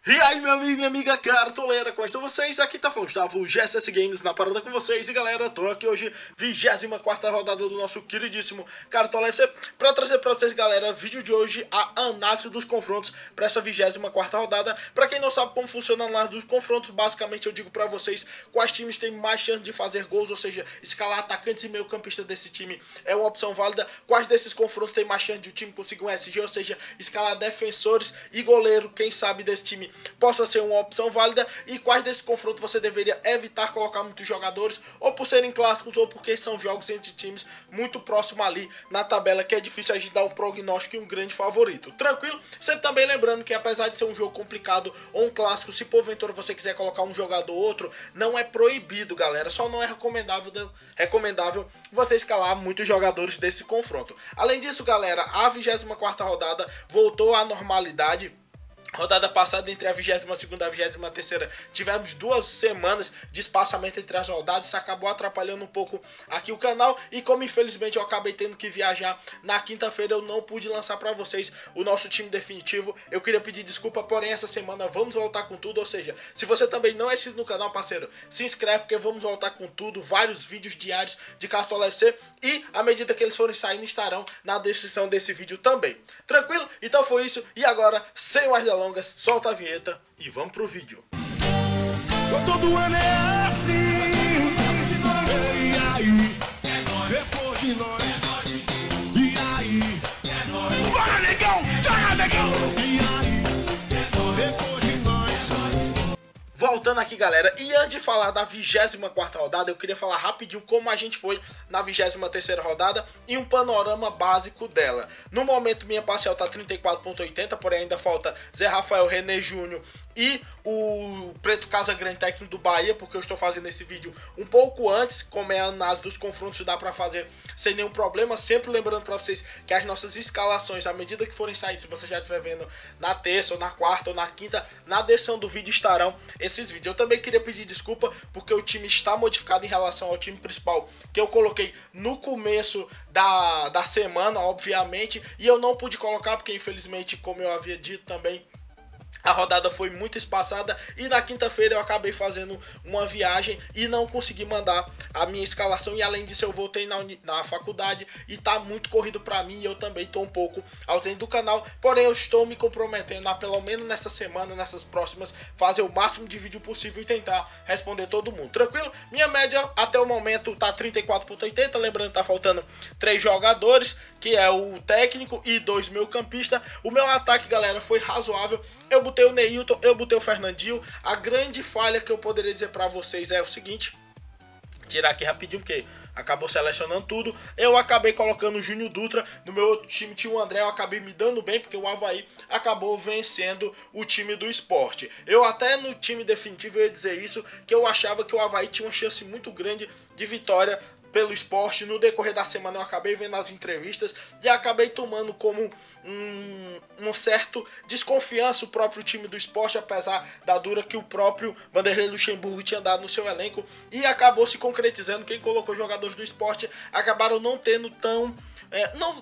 E aí, meu amigo e minha amiga cartoleira, como estão vocês? Aqui tá falando Gustavo, GSS Games na parada com vocês. E galera, tô aqui hoje, 24ª rodada do nosso queridíssimo Cartola FC, pra trazer pra vocês, galera, vídeo de hoje, a análise dos confrontos pra essa 24ª rodada. Pra quem não sabe como funciona a análise dos confrontos, basicamente eu digo pra vocês quais times têm mais chance de fazer gols, ou seja, escalar atacantes e meio campistas desse time é uma opção válida. Quais desses confrontos tem mais chance de o time conseguir um SG, ou seja, escalar defensores e goleiro, quem sabe desse time possa ser uma opção válida, e quais desses confrontos você deveria evitar colocar muitos jogadores, ou por serem clássicos, ou porque são jogos entre times muito próximos ali na tabela, que é difícil a gente dar um prognóstico e um grande favorito. Tranquilo? Sempre também lembrando que apesar de ser um jogo complicado ou um clássico, se porventura você quiser colocar um jogador ou outro, não é proibido, galera, só não é recomendável você escalar muitos jogadores desse confronto. Além disso, galera, a 24ª rodada voltou à normalidade. Rodada passada, entre a 22ª e a 23ª, tivemos 2 semanas de espaçamento entre as rodadas. Isso acabou atrapalhando um pouco aqui o canal. E como infelizmente eu acabei tendo que viajar na quinta-feira, eu não pude lançar para vocês o nosso time definitivo. Eu queria pedir desculpa, porém essa semana vamos voltar com tudo. Ou seja, se você também não é inscrito no canal, parceiro, se inscreve porque vamos voltar com tudo. Vários vídeos diários de Cartola FC. E à medida que eles forem saindo, estarão na descrição desse vídeo também. Tranquilo? Então foi isso. E agora, sem mais delongas, solta a vinheta e vamos pro vídeo. Todo ano é assim. E aí? Depois de nós. E aí? Bora, negão! Joga, negão! E aí? Depois de nós. Voltando aqui, galera, e antes de falar da 24ª rodada, eu queria falar rapidinho como a gente foi na 23ª rodada e um panorama básico dela. No momento, minha parcial tá 34,80, porém ainda falta Zé Rafael, René Júnior e o Preto Casagrande, técnico do Bahia, porque eu estou fazendo esse vídeo um pouco antes, como é a análise dos confrontos, dá pra fazer sem nenhum problema. Sempre lembrando pra vocês que as nossas escalações, à medida que forem saindo, se você já estiver vendo na terça, ou na quarta, ou na quinta, na descrição do vídeo estarão esses vídeos. Eu também queria pedir desculpa, porque o time está modificado em relação ao time principal, que eu coloquei no começo da semana, obviamente, e eu não pude colocar, porque infelizmente, como eu havia dito também, a rodada foi muito espaçada e na quinta-feira eu acabei fazendo uma viagem e não consegui mandar a minha escalação, e além disso eu voltei na faculdade e tá muito corrido pra mim, e eu também tô um pouco ausente do canal, porém eu estou me comprometendo a pelo menos nessa semana, nessas próximas, fazer o máximo de vídeo possível e tentar responder todo mundo. Tranquilo? Minha média até o momento tá 34,80, lembrando que tá faltando 3 jogadores, que é o técnico e 2 meio-campistas. O meu ataque, galera, foi razoável. Eu botei o Neilton, eu botei o Fernandinho. A grande falha que eu poderia dizer pra vocês é o seguinte: tirar aqui rapidinho, porque acabou selecionando tudo. Eu acabei colocando o Júnior Dutra. No meu outro time tinha o André. Eu acabei me dando bem, porque o Avaí acabou vencendo o time do Sport. Eu até no time definitivo eu ia dizer isso, que eu achava que o Avaí tinha uma chance muito grande de vitória pelo Sport. No decorrer da semana eu acabei vendo as entrevistas e acabei tomando como um certo desconfiança o próprio time do Sport, apesar da dura que o próprio Vanderlei Luxemburgo tinha dado no seu elenco, e acabou se concretizando. Quem colocou jogadores do Sport acabaram não tendo tão...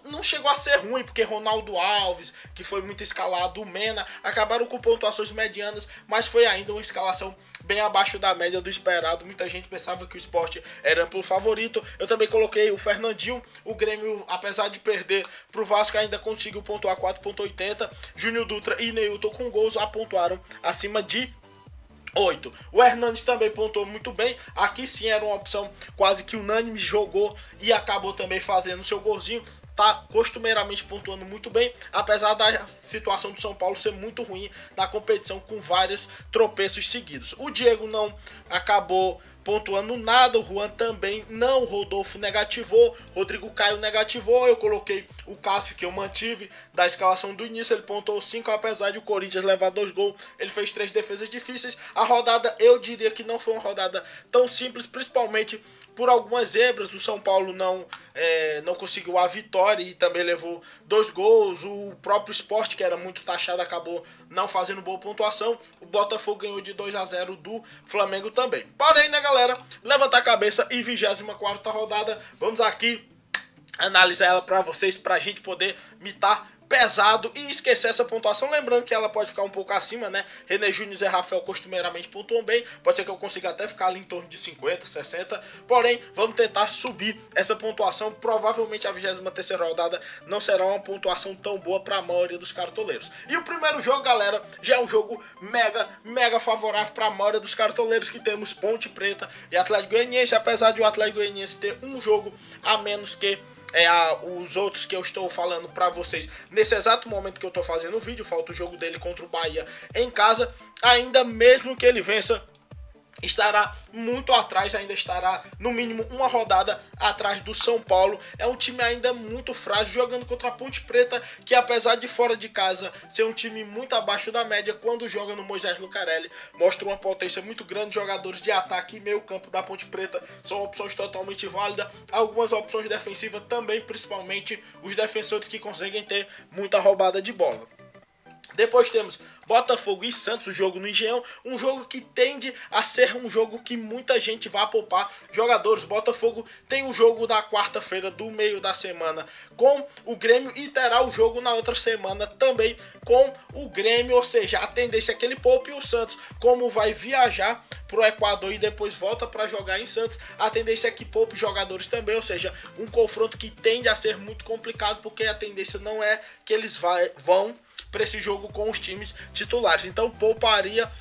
não chegou a ser ruim, porque Ronaldo Alves, que foi muito escalado, o Mena, acabaram com pontuações medianas, mas foi ainda uma escalação bem abaixo da média do esperado. Muita gente pensava que o Sport era amplo favorito. Eu também coloquei o Fernandinho. O Grêmio, apesar de perder pro Vasco, ainda conseguiu pontuar 4,80. Júnior Dutra e Neilton com gols pontuaram acima de 8. O Hernandes também pontuou muito bem. Aqui sim era uma opção quase que unânime, jogou e acabou também fazendo seu golzinho. Tá costumeiramente pontuando muito bem, apesar da situação do São Paulo ser muito ruim na competição, com vários tropeços seguidos. O Diego não acabou pontuando nada, o Juan também não, o Rodolfo negativou, Rodrigo Caio negativou. Eu coloquei o Cássio, que eu mantive da escalação do início, ele pontuou 5, apesar de o Corinthians levar 2 gols, ele fez 3 defesas difíceis. A rodada, eu diria que não foi uma rodada tão simples, principalmente por algumas zebras. O São Paulo não conseguiu a vitória e também levou 2 gols. O próprio Sport, que era muito taxado, acabou não fazendo boa pontuação. O Botafogo ganhou de 2-0 do Flamengo também. Porém, né, galera, levantar a cabeça e 24ª rodada, vamos aqui analisar ela pra vocês, pra gente poder mitar pesado e esquecer essa pontuação, lembrando que ela pode ficar um pouco acima, né? René Júnior e Rafael costumeiramente pontuam bem, pode ser que eu consiga até ficar ali em torno de 50, 60, porém, vamos tentar subir essa pontuação. Provavelmente a 23ª rodada não será uma pontuação tão boa para a maioria dos cartoleiros. E o primeiro jogo, galera, já é um jogo mega favorável para a maioria dos cartoleiros, que temos Ponte Preta e Atlético Goianiense, apesar de o Atlético Goianiense ter um jogo a menos que os outros que eu estou falando pra vocês nesse exato momento que eu tô fazendo o vídeo. Falta o jogo dele contra o Bahia em casa. Ainda mesmo que ele vença, estará muito atrás, ainda estará no mínimo uma rodada atrás do São Paulo. É um time ainda muito frágil, jogando contra a Ponte Preta, que apesar de fora de casa ser um time muito abaixo da média, quando joga no Moisés Lucarelli, mostra uma potência muito grande. Jogadores de ataque e meio campo da Ponte Preta são opções totalmente válidas, algumas opções defensivas também, principalmente os defensores que conseguem ter muita roubada de bola. Depois temos Botafogo e Santos, o jogo no Engenhão, um jogo que tende a ser um jogo que muita gente vai poupar jogadores. Botafogo tem o jogo da quarta-feira do meio da semana com o Grêmio e terá o jogo na outra semana também com o Grêmio, ou seja, a tendência é que ele poupe. O Santos, como vai viajar para o Equador e depois volta para jogar em Santos, a tendência é que poupe jogadores também, ou seja, um confronto que tende a ser muito complicado, porque a tendência não é que eles vão para esse jogo com os times titulares. Então pouparia,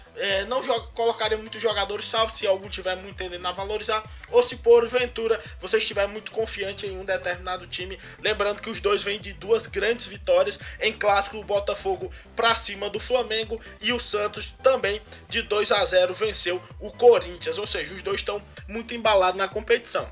não colocaria muitos jogadores, salvo se algum tiver muito tendendo a valorizar, ou se porventura você estiver muito confiante em um determinado time. Lembrando que os dois vêm de duas grandes vitórias em clássico, o Botafogo para cima do Flamengo e o Santos também de 2-0 venceu o Corinthians, ou seja, os dois estão muito embalados na competição.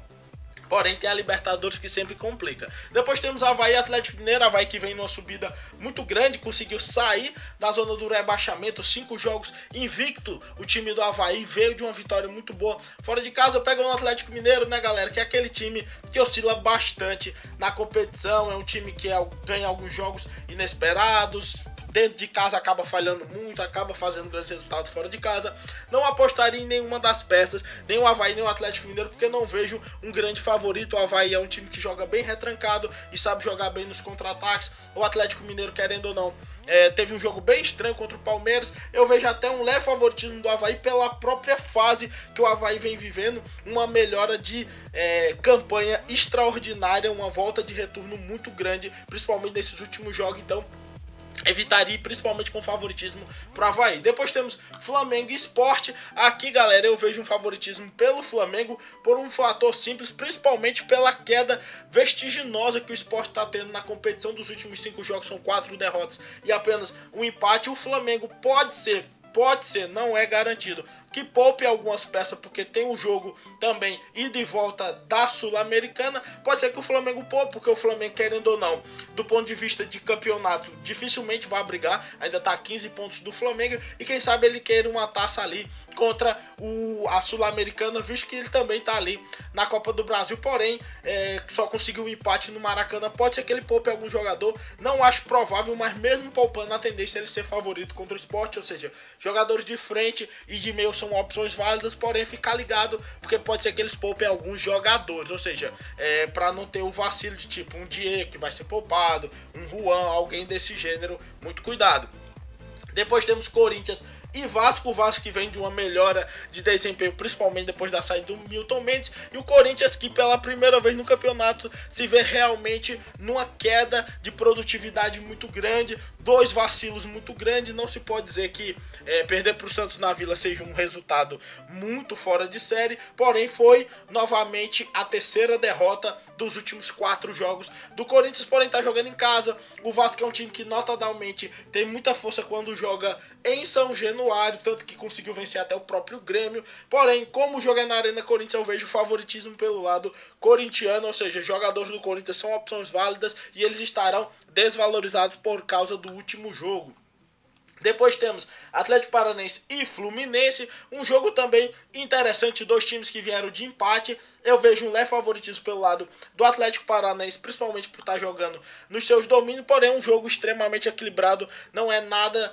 Porém, tem a Libertadores que sempre complica. Depois temos Avaí e Atlético Mineiro. Avaí que vem numa subida muito grande, conseguiu sair da zona do rebaixamento, 5 jogos invicto. O time do Avaí veio de uma vitória muito boa fora de casa, pega o Atlético Mineiro, né, galera? Que é aquele time que oscila bastante na competição. É um time que ganha alguns jogos inesperados, dentro de casa acaba falhando muito, acaba fazendo grandes resultados fora de casa. Não apostaria em nenhuma das peças, nem o Avaí nem o Atlético Mineiro, porque não vejo um grande favorito. O Avaí é um time que joga bem retrancado e sabe jogar bem nos contra-ataques. O Atlético Mineiro, querendo ou não, teve um jogo bem estranho contra o Palmeiras. Eu vejo até um leve favoritismo do Avaí pela própria fase que o Avaí vem vivendo, uma melhora de campanha extraordinária, uma volta de retorno muito grande, principalmente nesses últimos jogos. Então evitaria, principalmente com favoritismo para o Avaí. Depois temos Flamengo e Sport. Aqui, galera, eu vejo um favoritismo pelo Flamengo por um fator simples, principalmente pela queda vertiginosa que o Sport está tendo na competição. Dos últimos 5 jogos são 4 derrotas e apenas um empate. O Flamengo pode ser, não é garantido que poupe algumas peças, porque tem um jogo também ida e volta da Sul-Americana. Pode ser que o Flamengo poupe, porque o Flamengo, querendo ou não, do ponto de vista de campeonato, dificilmente vai brigar, ainda está a 15 pontos do Flamengo, e quem sabe ele queira uma taça ali contra a Sul-Americana, visto que ele também está ali na Copa do Brasil, porém só conseguiu um empate no Maracanã. Pode ser que ele poupe algum jogador, não acho provável, mas mesmo poupando, a tendência é ele ser favorito contra o Sport, ou seja, jogadores de frente e de meio são opções válidas, porém ficar ligado, porque pode ser que eles poupem alguns jogadores, ou seja, para não ter o vacilo de tipo um Diego que vai ser poupado, um Juan, alguém desse gênero, muito cuidado. Depois temos Corinthians e Vasco. O Vasco que vem de uma melhora de desempenho, principalmente depois da saída do Milton Mendes, e o Corinthians que pela primeira vez no campeonato se vê realmente numa queda de produtividade muito grande, 2 vacilos muito grandes. Não se pode dizer que perder para o Santos na Vila seja um resultado muito fora de série, porém foi novamente a 3ª derrota dos últimos 4 jogos do Corinthians, porém está jogando em casa. O Vasco é um time que notadamente tem muita força quando joga em São Januário, tanto que conseguiu vencer até o próprio Grêmio. Porém, como joga na Arena Corinthians, eu vejo favoritismo pelo lado corintiano, ou seja, jogadores do Corinthians são opções válidas e eles estarão desvalorizados por causa do último jogo. Depois temos Atlético Paranaense e Fluminense, um jogo também interessante, 2 times que vieram de empate. Eu vejo um leve favoritismo pelo lado do Atlético Paranaense, principalmente por estar jogando nos seus domínios, porém um jogo extremamente equilibrado, não é nada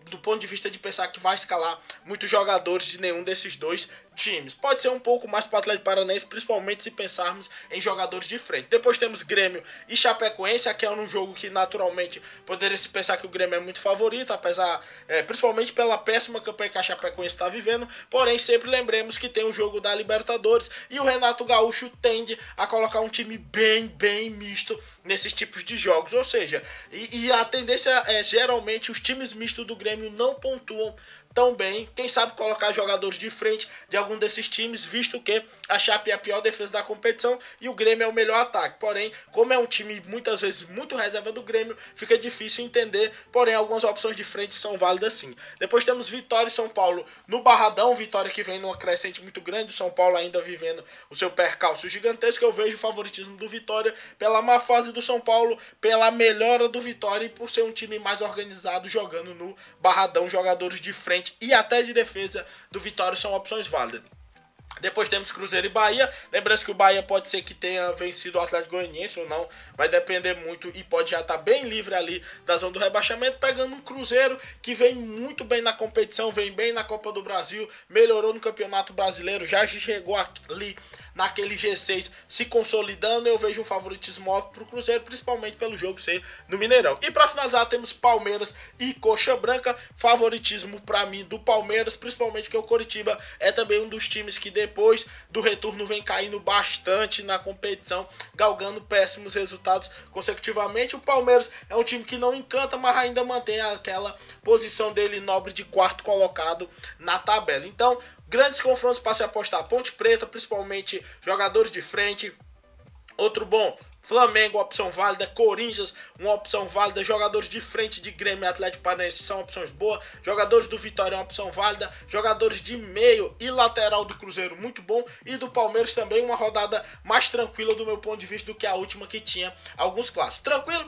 do ponto de vista de pensar que vai escalar muitos jogadores de nenhum desses 2 times. Pode ser um pouco mais para o Atlético Paranaense, principalmente se pensarmos em jogadores de frente. Depois temos Grêmio e Chapecoense, aqui é um jogo que naturalmente poderia se pensar que o Grêmio é muito favorito, apesar, principalmente pela péssima campanha que a Chapecoense está vivendo, porém sempre lembremos que tem o jogo da Libertadores e o Renato Gaúcho tende a colocar um time bem misto nesses tipos de jogos, ou seja, e a tendência é geralmente os times mistos do Grêmio não pontuam tão bem, quem sabe colocar jogadores de frente de algum desses times, visto que a Chape é a pior defesa da competição e o Grêmio é o melhor ataque. Porém, como é um time muitas vezes muito reserva do Grêmio, fica difícil entender, porém algumas opções de frente são válidas sim. Depois temos Vitória e São Paulo no Barradão, Vitória que vem numa crescente muito grande, o São Paulo ainda vivendo o seu percalço gigantesco. Eu vejo o favoritismo do Vitória pela má fase do São Paulo, pela melhora do Vitória e por ser um time mais organizado jogando no Barradão, jogadores de frente e até de defesa do Vitória são opções válidas. Depois temos Cruzeiro e Bahia. Lembrando que o Bahia pode ser que tenha vencido o Atlético Goianiense ou não. Vai depender muito e pode já estar bem livre ali da zona do rebaixamento. Pegando um Cruzeiro que vem muito bem na competição, vem bem na Copa do Brasil, melhorou no Campeonato Brasileiro, já chegou ali naquele G6 se consolidando. Eu vejo um favoritismo óbvio para o Cruzeiro, principalmente pelo jogo ser no Mineirão. E para finalizar temos Palmeiras e Coxa Branca. Favoritismo para mim do Palmeiras, principalmente que o Coritiba é também um dos times que depois do retorno vem caindo bastante na competição, galgando péssimos resultados consecutivamente. O Palmeiras é um time que não encanta, mas ainda mantém aquela posição dele nobre de quarto colocado na tabela. Então, grandes confrontos para se apostar. Ponte Preta, principalmente jogadores de frente. Outro bom, Flamengo, opção válida. Corinthians, uma opção válida. Jogadores de frente de Grêmio e Atlético Paranaense são opções boas. Jogadores do Vitória, uma opção válida. Jogadores de meio e lateral do Cruzeiro, muito bom. E do Palmeiras também, uma rodada mais tranquila do meu ponto de vista do que a última, que tinha alguns clássicos. Tranquilo?